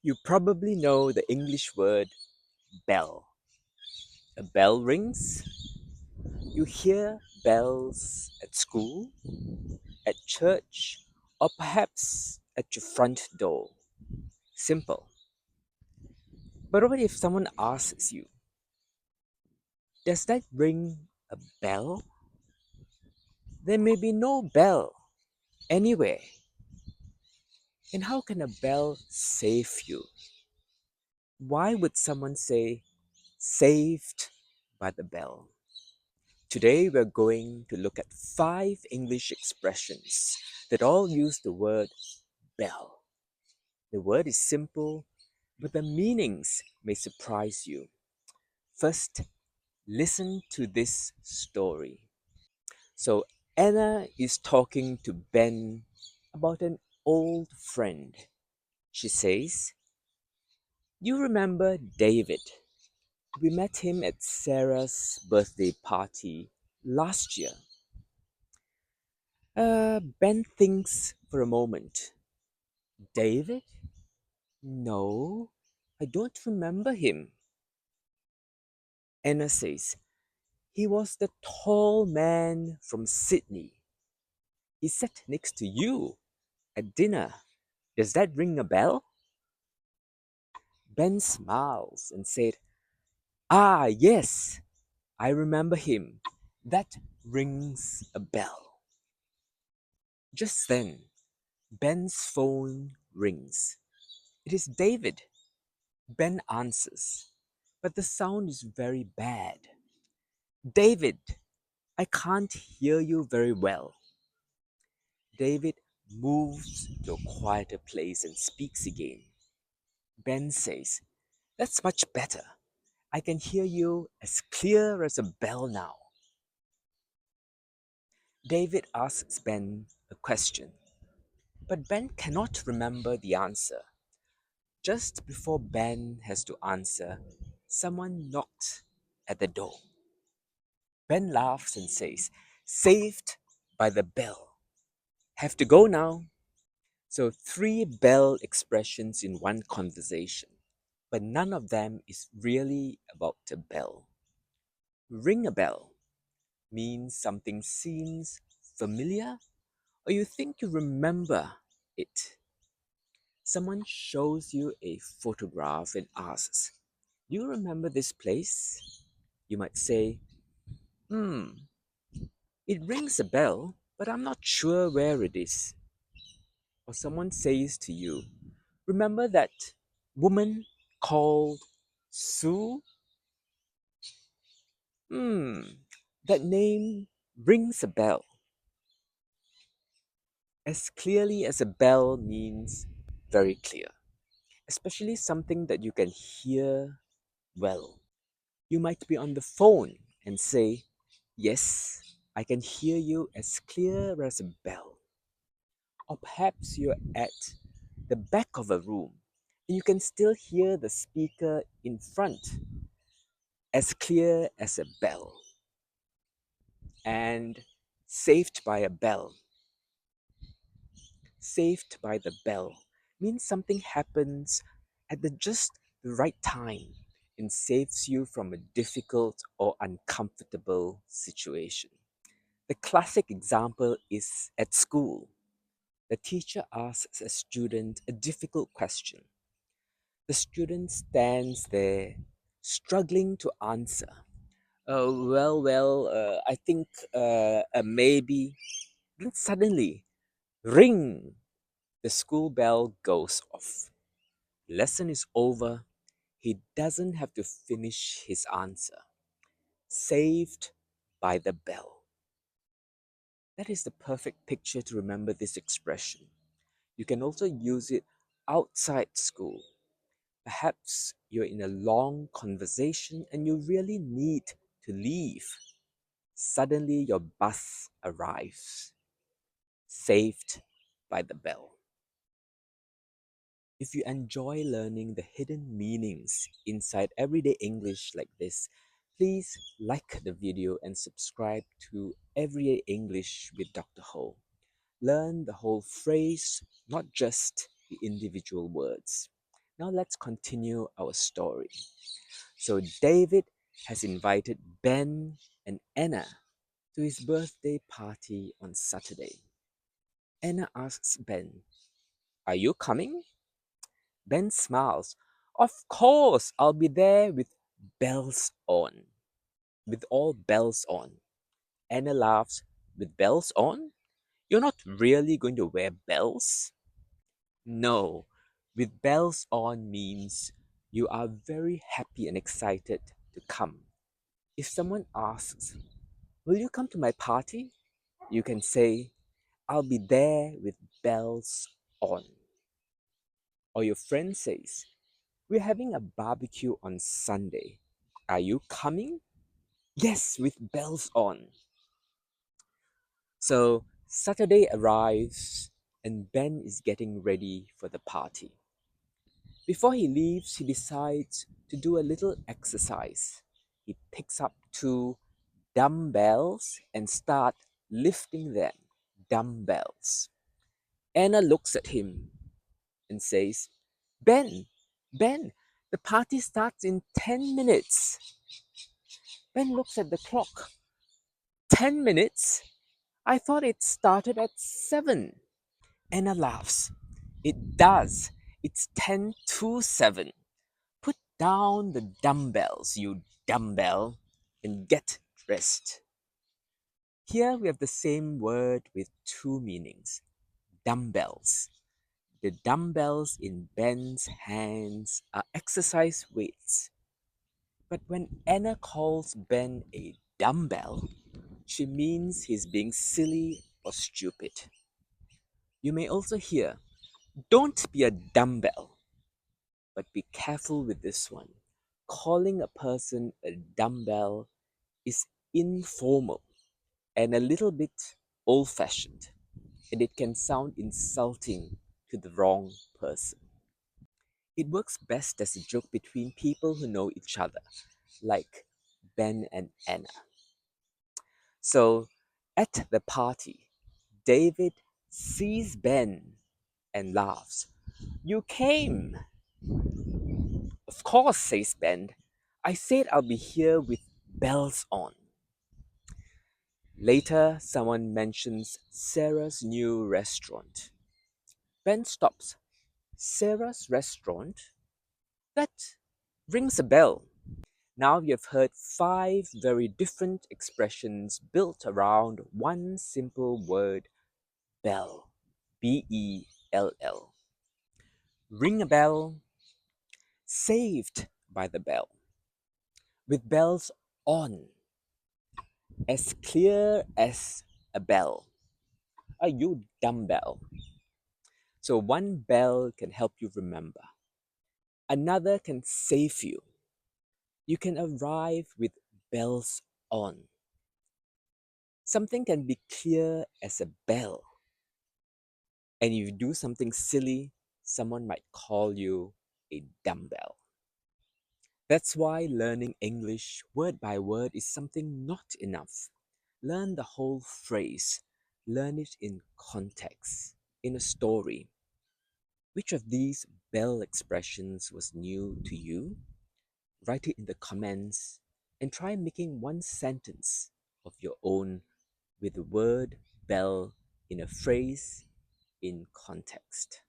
You probably know the English word bell. A bell rings. You hear bells at school, at church, or perhaps at your front door. Simple. But what if someone asks you, does that ring a bell? There may be no bell anywhere. And how can a bell save you? Why would someone say, saved by the bell? Today we're going to look at 5 English expressions that all use the word bell. The word is simple, but the meanings may surprise you. First, listen to this story. So, Anna is talking to Ben about an old friend. She says, you remember David? We met him at Sarah's birthday party last year. Ben thinks for a moment. David? No, I don't remember him. Anna says, he was the tall man from Sydney. He sat next to you at dinner. Does that ring a bell? Ben smiles and said, ah, yes, I remember him. That rings a bell. Just then, Ben's phone rings. It is David. Ben answers, but the sound is very bad. David, I can't hear you very well. David moves to a quieter place and speaks again. Ben says, that's much better. I can hear you as clear as a bell now. David asks Ben a question, but Ben cannot remember the answer. Just before Ben has to answer, someone knocked at the door. Ben laughs and says, saved by the bell. Have to go now. So 3 bell expressions in one conversation, but none of them is really about a bell. Ring a bell means something seems familiar or you think you remember it. Someone shows you a photograph and asks, do you remember this place? You might say, hmm, it rings a bell, but I'm not sure where it is. Or someone says to you, remember that woman called Sue? Hmm, that name rings a bell. As clearly as a bell means very clear, especially something that you can hear well. You might be on the phone and say, yes, I can hear you as clear as a bell. Or perhaps you're at the back of a room and you can still hear the speaker in front as clear as a bell. And saved by a bell. Saved by the bell means something happens at just the right time and saves you from a difficult or uncomfortable situation. The classic example is at school. The teacher asks a student a difficult question. The student stands there, struggling to answer. I think maybe. Then suddenly, ring! The school bell goes off. Lesson is over. He doesn't have to finish his answer. Saved by the bell. That is the perfect picture to remember this expression. You can also use it outside school. Perhaps you're in a long conversation and you really need to leave. Suddenly your bus arrives. Saved by the bell. If you enjoy learning the hidden meanings inside everyday English like this, please like the video and subscribe to Everyday English with Dr. Ho. Learn the whole phrase, not just the individual words. Now let's continue our story. So David has invited Ben and Anna to his birthday party on Saturday. Anna asks Ben, "Are you coming?" Ben smiles. "Of course, I'll be there with bells on. With all bells on." Anna laughs. "With bells on? You're not really going to wear bells?" "No, with bells on means you are very happy and excited to come. If someone asks, 'Will you come to my party?' you can say, 'I'll be there with bells on.' Or your friend says, 'We're having a barbecue on Sunday. Are you coming?' 'Yes, with bells on.'" So Saturday arrives and Ben is getting ready for the party. Before he leaves, he decides to do a little exercise. He picks up two dumbbells and start lifting them. Dumbbells. Anna looks at him and says, Ben, Ben, the party starts in 10 minutes. Ben looks at the clock. 10 minutes? I thought it started at 7. Anna laughs. It does. It's 10 to 7. Put down the dumbbells, you dumbbell, and get dressed. Here we have the same word with two meanings. Dumbbells. The dumbbells in Ben's hands are exercise weights. But when Anna calls Ben a dumbbell, she means he's being silly or stupid. You may also hear, "Don't be a dumbbell," but be careful with this one. Calling a person a dumbbell is informal and a little bit old fashioned, and it can sound insulting to the wrong person. It works best as a joke between people who know each other, like Ben and Anna. So at the party, David sees Ben and laughs. "You came!" "Of course," says Ben. "I said I'll be here with bells on." Later, someone mentions Sarah's new restaurant. Ben stops. "Sarah's restaurant? That rings a bell." Now you've heard 5 very different expressions built around one simple word, bell. B-E-L-L. Ring a bell, saved by the bell. With bells on, as clear as a bell. Are you dumbbell? So one bell can help you remember. Another can save you. You can arrive with bells on. Something can be clear as a bell. And if you do something silly, someone might call you a dumbbell. That's why learning English word by word is something not enough. Learn the whole phrase. Learn it in context, in a story. Which of these bell expressions was new to you? Write it in the comments and try making one sentence of your own with the word bell in a phrase in context.